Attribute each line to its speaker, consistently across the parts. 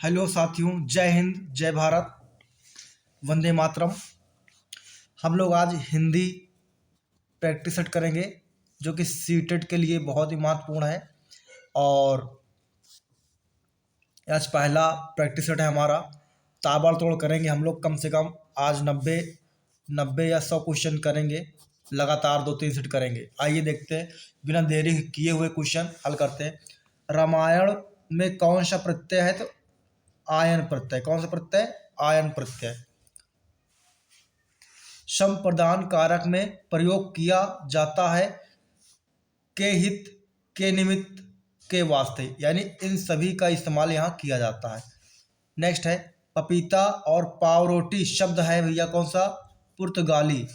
Speaker 1: Hello साथियों, जय हिंद, जय भारत, वंदे मातरम। हम लोग आज हिंदी प्रैक्टिस सेट करेंगे जो कि सीटेट के लिए बहुत ही महत्वपूर्ण है। और आज पहला प्रैक्टिस सेट है हमारा। ताबड़तोड़ करेंगे हम लोग, कम से कम आज 90 या 100 क्वेश्चन करेंगे। लगातार 2-3 सेट करेंगे। आइए देखते हैं, बिना देरी किए हुए क्वेश्चन हल करते हैं। रामायण में कौन सा प्रत्यय है? तो आयन प्रत्यय। कौन सा प्रत्यय? आयन प्रत्यय। संप्रदान कारक में प्रयोग किया जाता है के हित, के निमित्त, के वास्ते, यानी इन सभी का इस्तेमाल यहाँ किया जाता है। नेक्स्ट है पपीता और पावरोटी शब्द है भैया कौन सा? पुर्तगाली।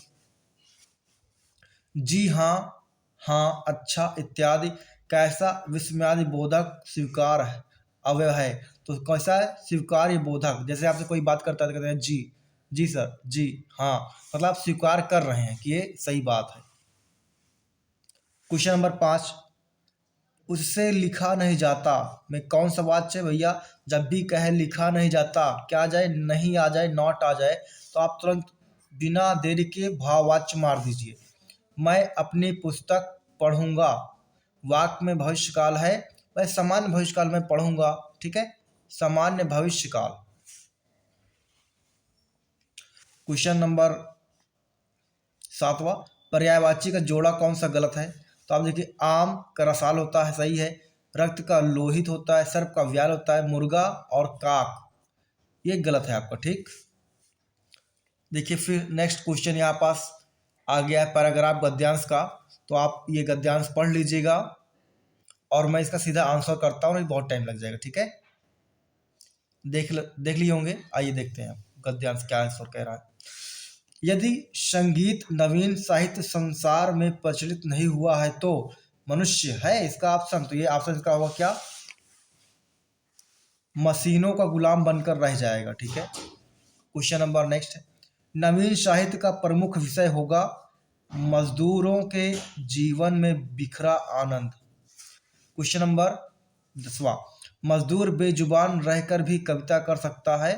Speaker 1: जी हाँ, हाँ, अच्छा इत्यादि कैसा विस्मयादि बोधक स्वीकार है अवयव है? तो कैसा है? स्वीकार्य बोधक। जैसे आपसे कोई बात करता है तो कहते हैं जी, जी सर, जी हाँ, मतलब आप स्वीकार कर रहे हैं कि ये सही बात है। क्वेश्चन नंबर 5, उससे लिखा नहीं जाता में कौन सा वाच्य है भैया? जब भी कहे लिखा नहीं जाता, क्या आ जाए? नहीं आ जाए, नॉट आ जाए, तो आप तुरंत बिना देरी के भाववाच्य मार दीजिए। मैं अपनी पुस्तक पढ़ूंगा, वाक्य में भविष्यकाल है, वह सामान्य भविष्यकाल में पढ़ूंगा। ठीक है, सामान्य भविष्यकाल। क्वेश्चन नंबर 7वां, पर्यायवाची का जोड़ा कौन सा गलत है? तो आप देखिए, आम का रसाल होता है, सही है। रक्त का लोहित होता है, सर्प का व्याल होता है, मुर्गा और काक, ये गलत है आपका। ठीक, देखिए फिर नेक्स्ट क्वेश्चन यहाँ पास आ गया है पैराग्राफ गद्यांश का। तो आप ये गद्यांश पढ़ लीजिएगा और मैं इसका सीधा आंसर करता हूँ, नहीं बहुत टाइम लग जाएगा। ठीक है, देख लिए होंगे। आइए देखते हैं गद्यांश क्या आंसर कह रहा है। यदि संगीत नवीन साहित्य संसार में प्रचलित नहीं हुआ है तो मनुष्य है इसका ऑप्शन। तो ये ऑप्शन इसका होगा क्या? मशीनों का गुलाम बनकर रह जाएगा। ठीक है, क्वेश्चन नंबर नेक्स्ट है, नवीन साहित्य का प्रमुख विषय होगा मजदूरों के जीवन में बिखरा आनंद। क्वेश्चन नंबर 10वां, मजदूर बेजुबान रहकर भी कविता कर सकता है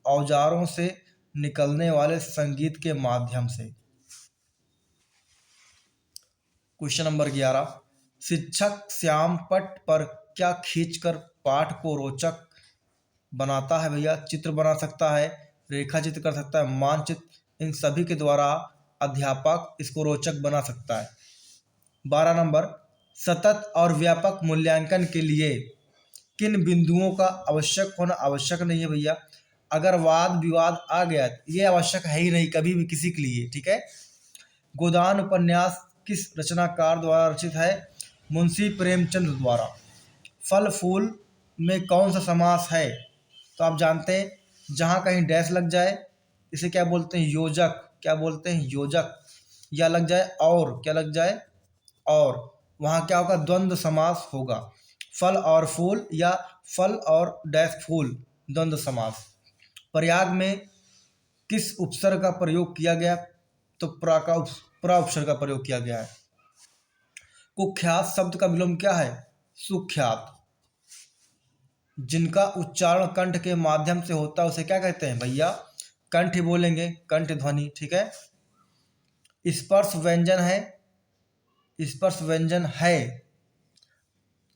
Speaker 1: औजारों से निकलने वाले संगीत के माध्यम से। क्वेश्चन नंबर 11, शिक्षक श्याम पट पर क्या खींचकर पाठ को रोचक बनाता है भैया? चित्र बना सकता है, रेखा चित्र कर सकता है, मानचित्र, इन सभी के द्वारा अध्यापक इसको रोचक बना सकता है। 12 नंबर, सतत और व्यापक मूल्यांकन के लिए किन बिंदुओं का आवश्यक होना आवश्यक नहीं है भैया? अगर वाद विवाद आ गया ये आवश्यक है ही नहीं कभी भी किसी के लिए। ठीक है, गोदान उपन्यास किस रचनाकार द्वारा रचित है? मुंशी प्रेमचंद द्वारा। फल फूल में कौन सा समास है? तो आप जानते हैं, जहाँ कहीं डैश लग जाए इसे क्या बोलते हैं? योजक। क्या बोलते हैं? योजक। या लग जाए और, क्या लग जाए? और, वहाँ क्या होगा? द्वंद्व समास होगा। फल और फूल या फल और डैश फूल, द्वंद्व समास। प्रयाग में किस उपसर्ग का प्रयोग किया गया? तो प्रा उपसर्ग का प्रयोग किया गया है। कुख्यात शब्द का विलोम क्या है? सुख्यात। जिनका उच्चारण कंठ के माध्यम से होता है उसे क्या कहते हैं भैया? कंठ ही बोलेंगे, कंठ ध्वनि। ठीक है, स्पर्श व्यंजन है, स्पर्श व्यंजन है,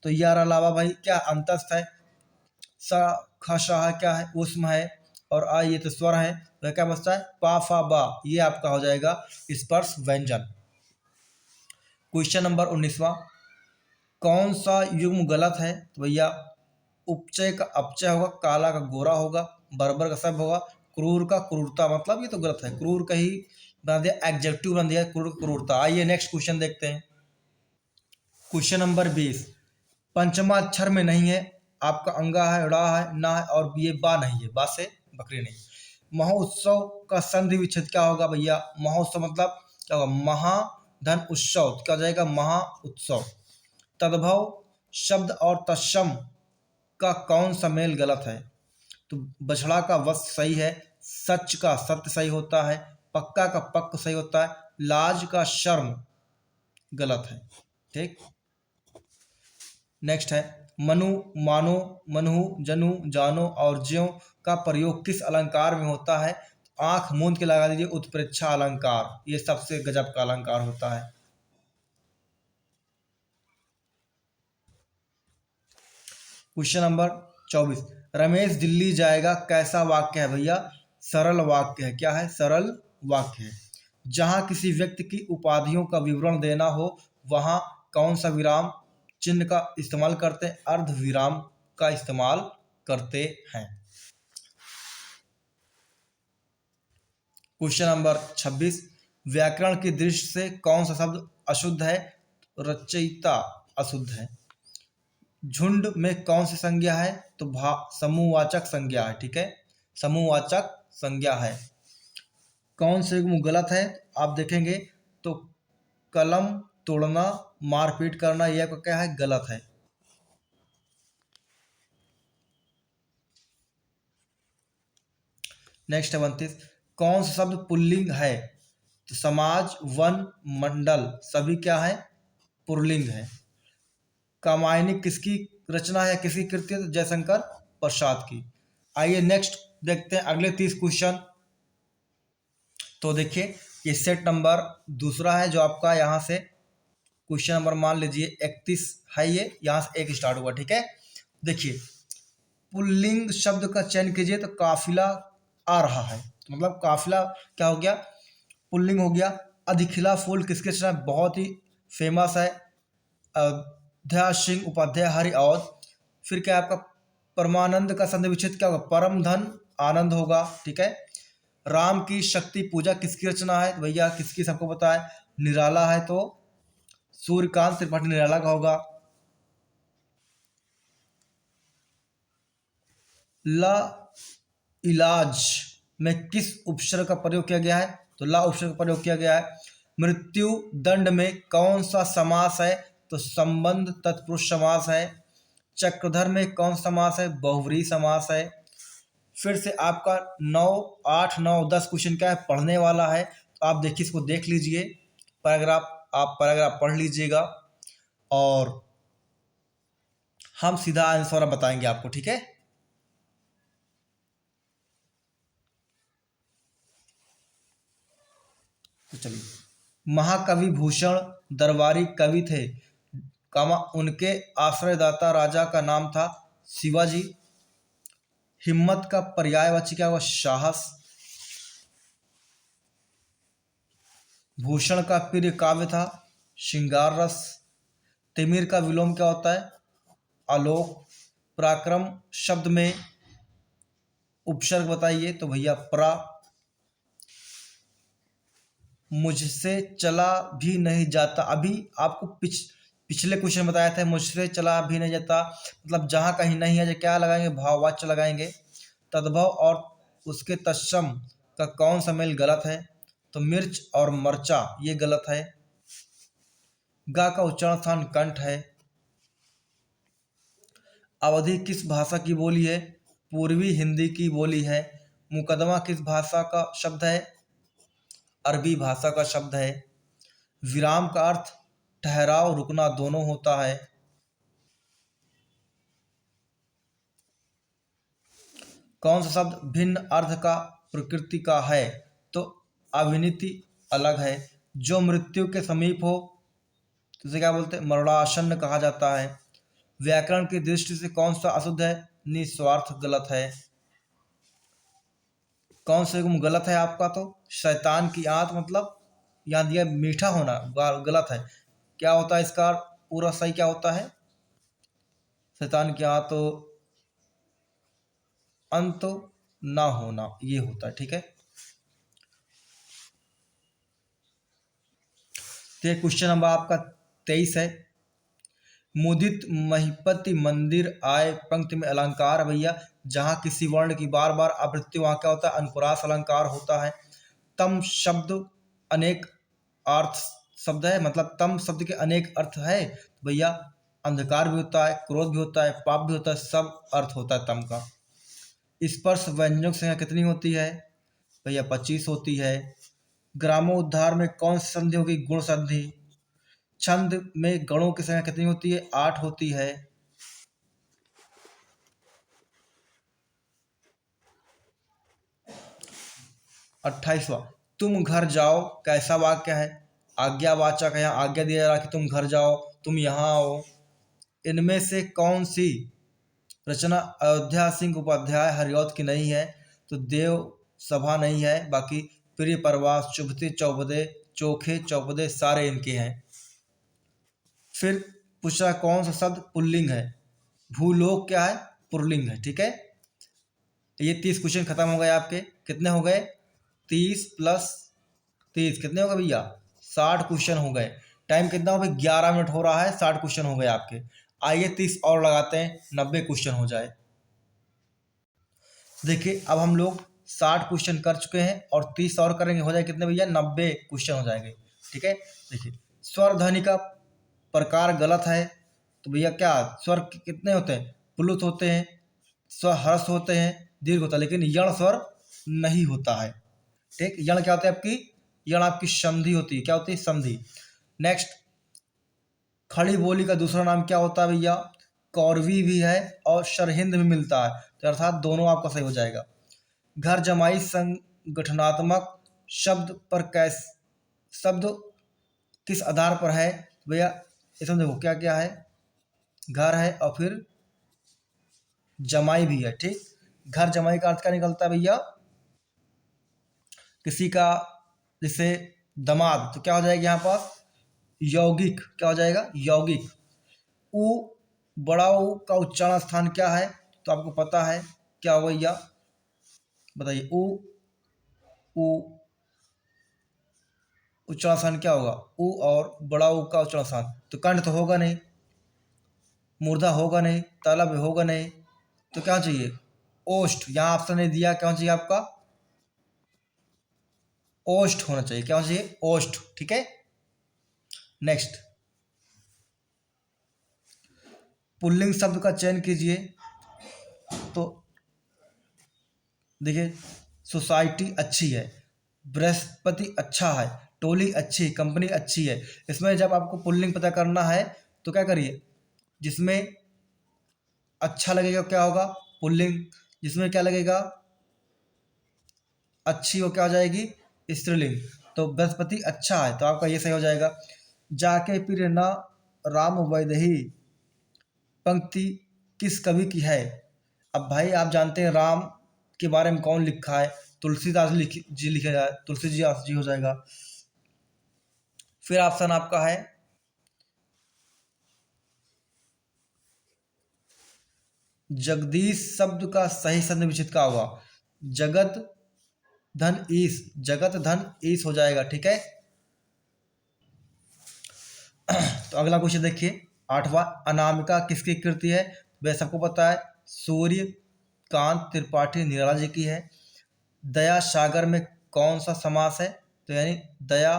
Speaker 1: तो यार अलावा भाई क्या अंतस्थ है, सा खशाह क्या है? उष्म है, और आ ये तो स्वर है, तो क्या बचता है? पा फा बा, ये आपका हो जाएगा स्पर्श व्यंजन। क्वेश्चन नंबर 19वां, कौन सा युग्म गलत है? तो भैया उपचय का अपचय होगा, काला का गोरा होगा, बर्बर का सब होगा, क्रूर का क्रूरता। मतलब ये तो गलत है, क्रूर का ही बना दिया, एडजेक्टिव बना दिया, क्रूर क्रूरता। आइए नेक्स्ट क्वेश्चन देखते हैं। क्वेश्चन नंबर 20, पंचमा अक्षर में नहीं है आपका, अंगा है, ड़ा है, ना है, और ये बा नहीं है, बा से बकरी नहीं। महोत्सव का संधि विच्छेद क्या होगा भैया? महोत्सव मतलब क्या होगा? महा धन उत्सव, क्या हो जाएगा? महा उत्सव। तद्भव शब्द और तत्सम का कौन सा मेल गलत है? तो बछड़ा का वश सही है, सच का सत्य सही होता है, पक्का का पक्क सही होता है, लाज का शर्म गलत है। ठीक, नेक्स्ट है मनु, मानो, मनहु, जनु, जानो और ज्यों का प्रयोग किस अलंकार में होता है? आंख मूंद के लगा दीजिए, उत्प्रेक्षा अलंकार, ये सबसे गजब का अलंकार होता है। क्वेश्चन नंबर 24, रमेश दिल्ली जाएगा कैसा वाक्य है भैया? सरल वाक्य है। क्या है? सरल वाक्य है। जहां किसी व्यक्ति की उपाधियों का विवरण देना हो वहां कौन सा विराम चिन्ह का इस्तेमाल करते हैं? अर्ध विराम का इस्तेमाल करते हैं। क्वेश्चन नंबर 26, व्याकरण की दृष्टि से कौन सा शब्द अशुद्ध है? रचयिता अशुद्ध है। झुंड में कौन सी संज्ञा है? तो समूहवाचक संज्ञा है। ठीक है, समूहवाचक संज्ञा है। कौन से गलत है? आप देखेंगे तो कलम तोड़ना, मारपीट करना, यह क्या है? गलत है। नेक्स्ट है 29, कौन सा शब्द पुल्लिंग है? तो समाज, वन, मंडल सभी क्या है? पुल्लिंग है। कामायनी किसकी रचना है, किसकी कृति है? तो जयशंकर प्रसाद की। आइए नेक्स्ट देखते हैं अगले 30 क्वेश्चन। तो देखिए ये सेट नंबर दूसरा है जो आपका यहाँ से क्वेश्चन नंबर मान लीजिए 31 है, ये यहाँ से एक स्टार्ट हुआ। ठीक है, देखिए पुल्लिंग शब्द का चयन कीजिए तो काफिला आ रहा है, तो मतलब काफिला क्या हो गया? पुल्लिंग हो गया। अधिखिला फूल किसके रचना? बहुत ही फेमस है, अयोध्या सिंह उपाध्याय हरि औध। फिर क्या आपका परमानंद का संधि विच्छेद क्या होगा? परम धन आनंद होगा। ठीक है, राम की शक्ति पूजा किसकी रचना है? भैया किसकी, सबको पता है, निराला है, तो सूर्यकांत त्रिपाठी निराला का होगा। ला इलाज में किस उपसर्ग का प्रयोग किया गया है? तो ला उपसर्ग का प्रयोग किया गया है। मृत्यु दंड में कौन सा समास है? तो संबंध तत्पुरुष समास है। चक्रधर में कौन सा समास है? बहुव्रीहि समास है। फिर से आपका 9, 8, 9, 10 क्वेश्चन क्या है? पढ़ने वाला है, तो आप देखिए इसको देख लीजिए, पैराग्राफ आप पैराग्राफ पढ़ लीजिएगा और हम सीधा आंसर बताएंगे आपको। ठीक है, तो चलिए। महाकवि भूषण दरबारी कवि थे, कामा उनके आश्रयदाता राजा का नाम था शिवाजी। हिम्मत का पर्यायवाची क्या हुआ? साहस। भूषण का प्रिय काव्य था श्रृंगार रस। तिमिर का विलोम क्या होता है? आलोक। पराक्रम शब्द में उपसर्ग बताइए, तो भैया प्रा। मुझसे चला भी नहीं जाता, अभी आपको पिछले क्वेश्चन बताया था, मुझसे चला भी नहीं जाता, मतलब जहाँ कहीं नहीं है जो क्या लगाएंगे? भाववाच्य लगाएंगे। तद्भव और उसके तत्सम का कौन सा मेल गलत है? तो मिर्च और मर्चा ये गलत है। गा का उच्चारण स्थान कंठ है। अवधि किस भाषा की बोली है? पूर्वी हिंदी की बोली है। मुकदमा किस भाषा का शब्द है? अरबी भाषा का शब्द है। विराम का अर्थ ठहराव, रुकना दोनों होता है। कौन सा शब्द भिन्न अर्थ का प्रकृति का है? तो अविनीति अलग है। जो मृत्यु के समीप हो तो उसे क्या बोलते हैं? मरणासन्न कहा जाता है। व्याकरण की दृष्टि से कौन सा अशुद्ध है? निस्वार्थ गलत है। कौन सा गुण गलत है आपका? तो शैतान की आंत, मतलब यहाँ दिया मीठा होना गलत है। क्या होता है इसका पूरा सही क्या होता है? शैतान की आंत तो अंत ना होना, ये होता है। ठीक है, तो ये क्वेश्चन नंबर आपका 23 है। मुदित महिपति मंदिर आए पंक्ति में अलंकार है भैया, जहाँ किसी वर्ण की बार बार आवृत्ति, वहाँ क्या होता है? अनुप्रास अलंकार होता है। तम शब्द अनेक अर्थ शब्द है, मतलब तम शब्द के अनेक अर्थ है भैया। अंधकार भी होता है, क्रोध भी होता है, पाप भी होता है, सब अर्थ होता है तम का। स्पर्श व्यंजक संख्या कितनी होती है? भैया 25 होती है। ग्रामोद्धार में कौन सी संधि होगी? गुण संधि। छंद में गणों की संख्या कितनी होती है? 8 होती है। 28वां, तुम घर जाओ कैसा वाक्य है? आज्ञावाचक है, यहाँ आज्ञा दिया जा रहा कि तुम घर जाओ, तुम यहाँ आओ। इनमें से कौन सी रचना अयोध्या सिंह उपाध्याय हरिऔध की नहीं है? तो देव सभा नहीं है, बाकी प्रिय प्रवास, चुभते चौपदे, चोखे चौपदे सारे इनके हैं। फिर पूछा कौन सा शब्द पुल्लिंग है? भूलोक क्या है? पुल्लिंग है। ठीक है, ये 30 क्वेश्चन खत्म हो गए आपके। कितने हो गए? 30 प्लस 30 कितने हो गए भैया? 60 क्वेश्चन हो गए। टाइम कितना हो गया? 11 मिनट हो रहा है, 60 क्वेश्चन हो गए आपके। आइए 30 और लगाते हैं, 90 क्वेश्चन हो जाए। देखिए अब हम लोग 60 क्वेश्चन कर चुके हैं और 30 और करेंगे, हो जाए कितने भैया? 90 क्वेश्चन हो जाएंगे। ठीक है, देखिए स्वर ध्वनि का प्रकार गलत है, तो भैया क्या स्वर कितने होते हैं? प्लुत होते हैं, स्वर हर्ष होते हैं, दीर्घ होता है, लेकिन यण स्वर नहीं होता है। ठीक, यण क्या होता है आपकी? यण आपकी संधि होती है। क्या होती है? संधि। नेक्स्ट, खड़ी बोली का दूसरा नाम क्या होता है भैया? कौरवी भी है और सरहिंद में मिलता है, तो अर्थात दोनों आपका सही हो जाएगा। घर जमाई संगठनात्मक शब्द पर शब्द किस आधार पर है? भैया इसमें देखो क्या क्या है, घर है और फिर जमाई भी है। ठीक, घर जमाई का अर्थ क्या निकलता है भैया? किसी का जैसे दमाद, तो क्या हो जाएगा यहाँ पास? यौगिक। क्या हो जाएगा? यौगिक। उ बड़ा उ का उच्चारण स्थान क्या है? तो आपको पता है क्या होगा भैया? बताइए। उ उच्चारण स्थान क्या होगा? उ और बड़ा उ का उच्चारण स्थान, तो कंठ तो होगा नहीं, मूर्धा होगा नहीं, तालब होगा नहीं, तो क्या चाहिए? ओष्ठ। यहाँ ऑप्शन नहीं दिया, क्या चाहिए आपका? ओष्ठ होना चाहिए। क्या होना चाहिए? ओष्ठ। ठीक है, नेक्स्ट, पुल्लिंग शब्द का चयन कीजिए। तो देखिए, सोसाइटी अच्छी है, बृहस्पति अच्छा है, टोली अच्छी, कंपनी अच्छी है। इसमें जब आपको पुल्लिंग पता करना है तो क्या करिए, जिसमें अच्छा लगेगा क्या होगा? पुल्लिंग। जिसमें क्या लगेगा? अच्छी, वो क्या हो जाएगी? स्त्रीलिंग। तो बृहस्पति अच्छा है, तो आपका ये सही हो जाएगा। जाके फिर ना राम वैदही पंक्ति किस कवि की है? अब भाई आप जानते हैं राम के बारे में कौन लिखा है? तुलसीदास जी लिखे जाए, तुलसीदास जी हो जाएगा। फिर ऑप्शन आपका है जगदीश शब्द का सही संधि विच्छेद क्या होगा? जगत धन ईश, जगत धन ईश हो जाएगा। ठीक है, तो अगला क्वेश्चन देखिए, 8वां, अनामिका किसकी कृति है? वह सबको पता है, सूर्य कांत त्रिपाठी निराला जी की है। दया सागर में कौन सा समास है? तो यानी दया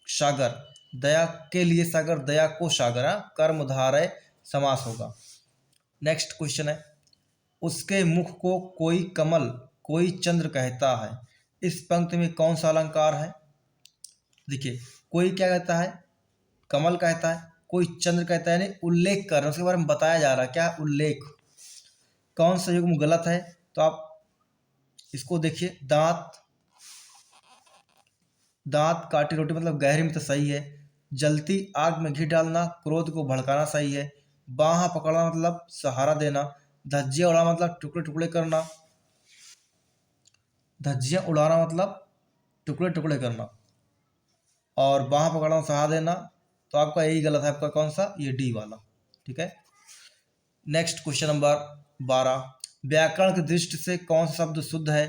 Speaker 1: सागर, दया के लिए सागर, दया को सागर, कर्मधारय समास होगा। नेक्स्ट क्वेश्चन है, उसके मुख को कोई कमल कोई चंद्र कहता है, इस पंक्ति में कौन सा अलंकार है? देखिए, कोई क्या कहता है? कमल कहता है, कोई चंद्र कहता है, यानी उल्लेख कर रहा है, उसके बारे में बताया जा रहा है। क्या? उल्लेख। कौन सा युग्म गलत है? तो आप इसको देखिए, दांत, दांत काटी रोटी मतलब गहरी में तो सही है। जलती आग में घी डालना क्रोध को भड़काना सही है। बाह पकड़ना मतलब सहारा देना। धज्जियां उड़ाना मतलब टुकड़े टुकड़े करना। धज्जियां उड़ाना मतलब टुकड़े टुकड़े करना, और बाह पकड़ना सहारा देना, तो आपका यही गलत है। आपका कौन सा? ये डी वाला। ठीक है, नेक्स्ट क्वेश्चन नंबर 12, व्याकरण की दृष्टि से कौन सा शब्द शुद्ध है?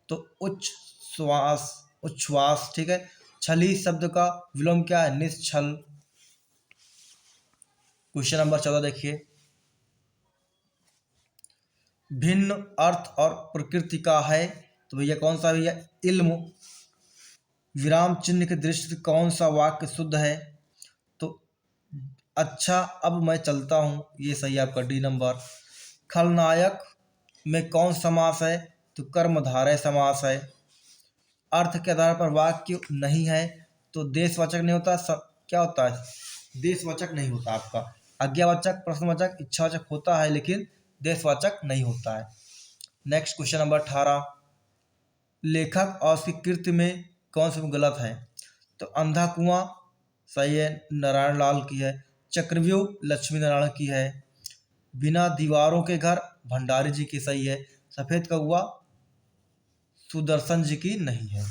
Speaker 1: तो उच्च श्वास, उच्छ्वास। ठीक है, छली शब्द का विलोम क्या है? निश्छल। क्वेश्चन नंबर 14 देखिए, भिन्न अर्थ और प्रकृति का है, तो भैया कौन सा? भैया इल्म। विराम चिन्ह की दृष्टि से कौन सा वाक्य शुद्ध है? तो अच्छा अब मैं चलता हूँ, ये सही है आपका डी नंबर। खलनायक में कौन समास है? तो कर्मधारय समास है। अर्थ के आधार पर वाक्य नहीं है, तो देशवाचक नहीं होता, क्या होता है? देशवाचक नहीं होता आपका। आज्ञावाचक, प्रश्नवाचक, इच्छावाचक होता है, लेकिन देशवाचक नहीं होता है। नेक्स्ट क्वेश्चन नंबर 18, लेखक और उसकी कृति में कौन सा गलत है? तो अंधा कुआं सही है, नारायण लाल की है। चक्रव्यूह लक्ष्मी नारायण की है। बिना दीवारों के घर भंडारी जी की सही है। सफेद कौआ सुदर्शन जी की नहीं है।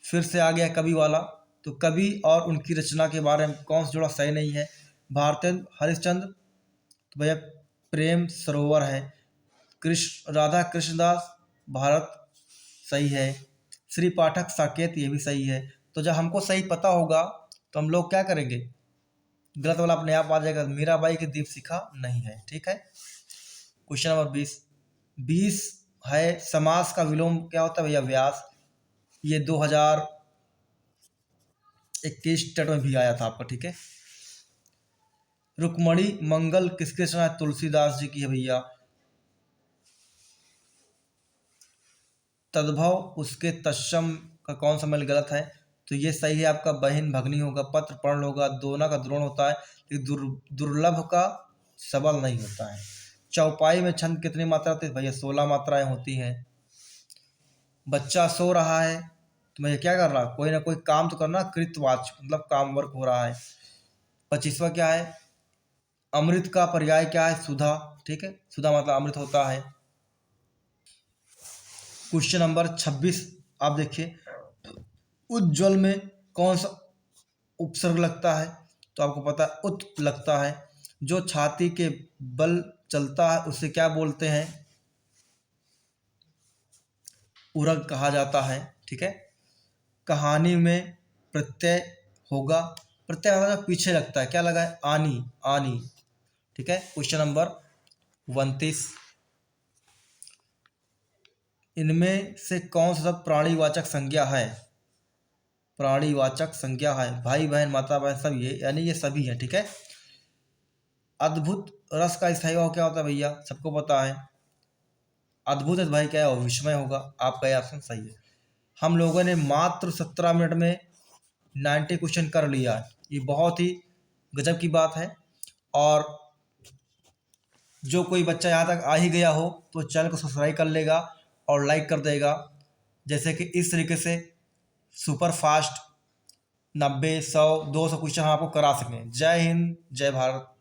Speaker 1: फिर से आ गया कवि वाला, तो कवि और उनकी रचना के बारे में कौन सा जोड़ा सही नहीं है? भारतेंद्र हरिश्चंद्र, तो भैया प्रेम सरोवर है। कृष्ण राधा कृष्णदास भारत सही है। श्री पाठक साकेत ये भी सही है। तो जब हमको सही पता होगा तो हम लोग क्या करेंगे? गलत वाला अपने आप आ जाएगा। मीराबाई की दीपशिखा नहीं है। ठीक है। क्वेश्चन नंबर 20 है समास का विलोम क्या होता है भैया? व्यास। ये 2021 टेट में भी आया था आपका। ठीक है। रुक्मणी मंगल किसके रचना है? तुलसीदास जी की है भैया। तद्भव उसके तत्सम का कौन सा मेल गलत है? तो ये सही है आपका, बहन भगनी होगा। पत्र पर्ण होगा। दोना का द्रोण होता है, लेकिन दुर्लभ का सबल नहीं होता है। चौपाई में छंद कितनी मात्रा होती है भैया? 16 मात्राएं होती हैं। बच्चा सो रहा है तो भैया क्या कर रहा है? कोई ना कोई काम तो करना, कृतवाच मतलब काम वर्क हो रहा है। 25वां क्या है? अमृत का पर्याय क्या है? सुधा। ठीक है, सुधा मतलब अमृत होता है। क्वेश्चन नंबर 26 आप देखिए, उज्ज्वल में कौन सा उपसर्ग लगता है? तो आपको पता है उत लगता है। जो छाती के बल चलता है उसे क्या बोलते हैं? उरग कहा जाता है। ठीक है। कहानी में प्रत्यय होगा। प्रत्यय मतलब पीछे लगता है, क्या लगा है? आनी, आनी। ठीक है। क्वेश्चन नंबर 29, इनमें से कौन सा शब्द प्राणीवाचक संज्ञा है? प्राणीवाचक संज्ञा है। भाई बहन माता बहन सब ये, यानी ये सभी है। ठीक है। अद्भुत रस का स्थायी भाव क्या होता है भैया? सबको पता है। अद्भुत है भाई क्या है? विस्मय होगा। आपका ये ऑप्शन सही है। हम लोगों ने मात्र 17 मिनट में 90 क्वेश्चन कर लिया है। ये बहुत ही गजब की बात है। और जो कोई बच्चा यहाँ तक आ ही गया हो तो चैनल को सब्सक्राइब कर लेगा और लाइक कर देगा, जैसे कि इस तरीके से सुपर फास्ट 90, 100, 200 क्वेश्चन हम आपको करा सकें। जय हिंद, जय भारत।